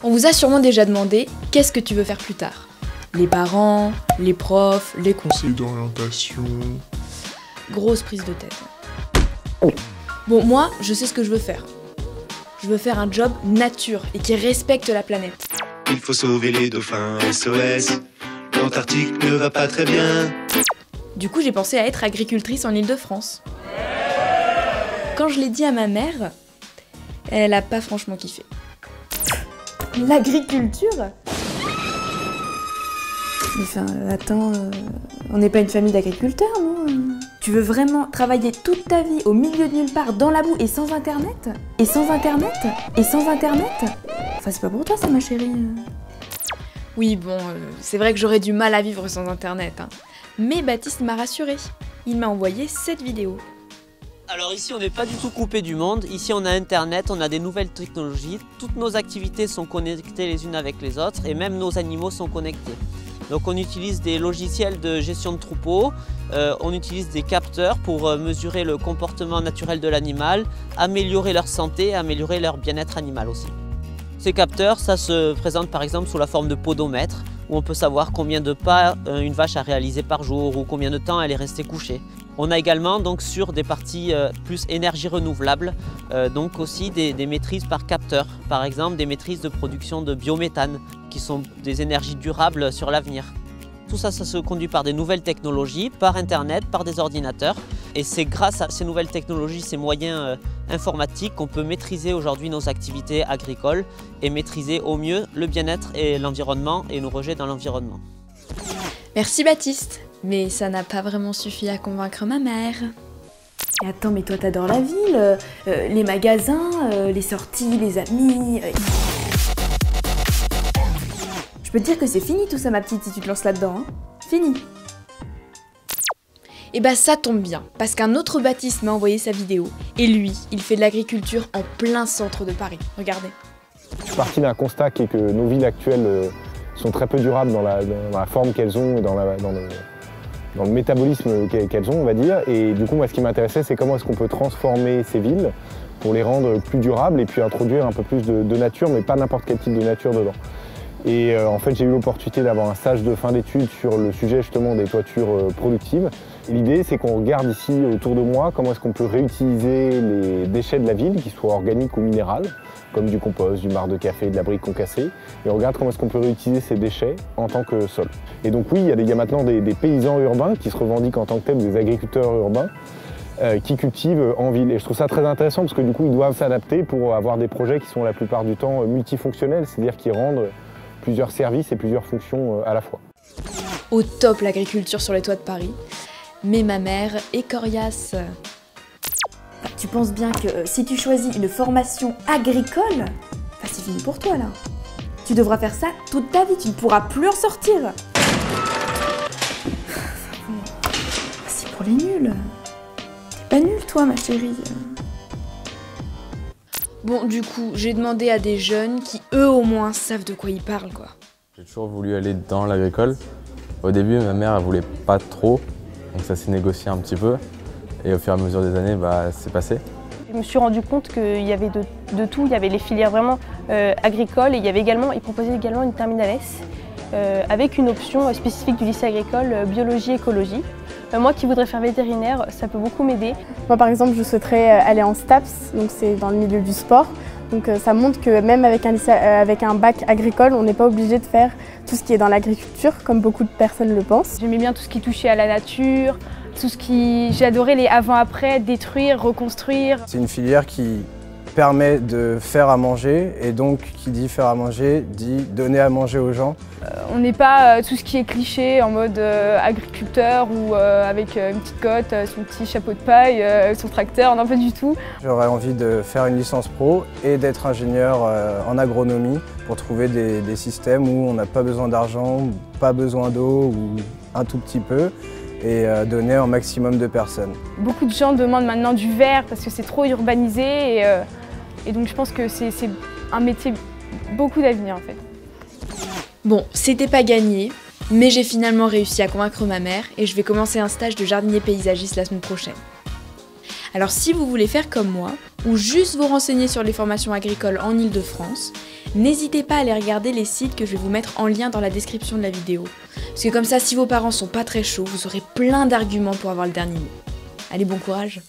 On vous a sûrement déjà demandé qu'est-ce que tu veux faire plus tard. Les parents, les profs, les conseillers d'orientation. Grosse prise de tête. Bon, moi, je sais ce que je veux faire. Je veux faire un job nature et qui respecte la planète. Il faut sauver les dauphins, SOS. L'Antarctique ne va pas très bien. Du coup, j'ai pensé à être agricultrice en Île-de-France. Quand je l'ai dit à ma mère, elle a pas franchement kiffé. L'agriculture ? Mais enfin, attends, on n'est pas une famille d'agriculteurs, non ? Tu veux vraiment travailler toute ta vie au milieu de nulle part, dans la boue et sans internet ? Et sans internet ? Et sans internet ? Enfin, c'est pas pour toi ça, ma chérie. Oui, bon, c'est vrai que j'aurais du mal à vivre sans internet, hein. Mais Baptiste m'a rassurée. Il m'a envoyé cette vidéo. Alors ici on n'est pas du tout coupé du monde, ici on a internet, on a des nouvelles technologies, toutes nos activités sont connectées les unes avec les autres et même nos animaux sont connectés. Donc on utilise des logiciels de gestion de troupeaux, on utilise des capteurs pour mesurer le comportement naturel de l'animal, améliorer leur santé, améliorer leur bien-être animal aussi. Ces capteurs, ça se présente par exemple sous la forme de podomètres, où on peut savoir combien de pas une vache a réalisé par jour ou combien de temps elle est restée couchée. On a également donc sur des parties plus énergie renouvelable, donc aussi des maîtrises par capteur, par exemple des maîtrises de production de biométhane, qui sont des énergies durables sur l'avenir. Tout ça, ça se conduit par des nouvelles technologies, par internet, par des ordinateurs. Et c'est grâce à ces nouvelles technologies, ces moyens informatiques qu'on peut maîtriser aujourd'hui nos activités agricoles et maîtriser au mieux le bien-être et l'environnement et nos rejets dans l'environnement. Merci Baptiste, mais ça n'a pas vraiment suffi à convaincre ma mère. Et attends, mais toi t'adores la ville, les magasins, les sorties, les amis... Je peux te dire que c'est fini tout ça ma petite si tu te lances là-dedans, hein. Fini. Et bah ça tombe bien, parce qu'un autre Baptiste m'a envoyé sa vidéo, et lui, il fait de l'agriculture en plein centre de Paris. Regardez. Je suis parti d'un constat qui est que nos villes actuelles sont très peu durables dans la forme qu'elles ont et dans le métabolisme qu'elles ont, on va dire. Et du coup, moi, ce qui m'intéressait, c'est comment est-ce qu'on peut transformer ces villes pour les rendre plus durables et puis introduire un peu plus de nature, mais pas n'importe quel type de nature dedans. Et en fait, j'ai eu l'opportunité d'avoir un stage de fin d'études sur le sujet justement des toitures productives. L'idée, c'est qu'on regarde ici autour de moi comment est-ce qu'on peut réutiliser les déchets de la ville, qu'ils soient organiques ou minéraux, comme du compost, du marc de café, de la brique concassée. Et on regarde comment est-ce qu'on peut réutiliser ces déchets en tant que sol. Et donc oui, il y a maintenant des paysans urbains qui se revendiquent en tant que tels, des agriculteurs urbains, qui cultivent en ville. Et je trouve ça très intéressant parce que du coup, ils doivent s'adapter pour avoir des projets qui sont la plupart du temps multifonctionnels, c'est-à-dire qui rendent plusieurs services et plusieurs fonctions à la fois. Au top l'agriculture sur les toits de Paris. Mais ma mère est coriace. Tu penses bien que si tu choisis une formation agricole, c'est fini pour toi là. Tu devras faire ça toute ta vie, tu ne pourras plus en sortir. C'est pour les nuls. T'es pas nulle toi ma chérie. Bon, du coup, j'ai demandé à des jeunes qui, eux au moins, savent de quoi ils parlent, quoi. J'ai toujours voulu aller dans l'agricole. Au début, ma mère, elle voulait pas trop, donc ça s'est négocié un petit peu. Et au fur et à mesure des années, c'est passé. Je me suis rendu compte qu'il y avait de tout. Il y avait les filières vraiment agricoles et ils proposaient également une terminale S avec une option spécifique du lycée agricole biologie-écologie. Moi qui voudrais faire vétérinaire, ça peut beaucoup m'aider. Moi par exemple, je souhaiterais aller en STAPS, donc c'est dans le milieu du sport. Donc ça montre que même avec un bac agricole, on n'est pas obligé de faire tout ce qui est dans l'agriculture, comme beaucoup de personnes le pensent. J'aimais bien tout ce qui touchait à la nature, j'ai adoré les avant-après, détruire, reconstruire. C'est une filière qui permet de faire à manger et donc qui dit faire à manger dit donner à manger aux gens. On n'est pas tout ce qui est cliché en mode agriculteur ou avec une petite cotte, son petit chapeau de paille, son tracteur, non pas du tout. J'aurais envie de faire une licence pro et d'être ingénieur en agronomie pour trouver des systèmes où on n'a pas besoin d'argent, pas besoin d'eau ou un tout petit peu et donner un maximum de personnes. Beaucoup de gens demandent maintenant du vert parce que c'est trop urbanisé et donc je pense que c'est un métier beaucoup d'avenir en fait. Bon, c'était pas gagné, mais j'ai finalement réussi à convaincre ma mère et je vais commencer un stage de jardinier paysagiste la semaine prochaine. Alors si vous voulez faire comme moi, ou juste vous renseigner sur les formations agricoles en Ile-de-France, n'hésitez pas à aller regarder les sites que je vais vous mettre en lien dans la description de la vidéo. Parce que comme ça, si vos parents sont pas très chauds, vous aurez plein d'arguments pour avoir le dernier mot. Allez, bon courage!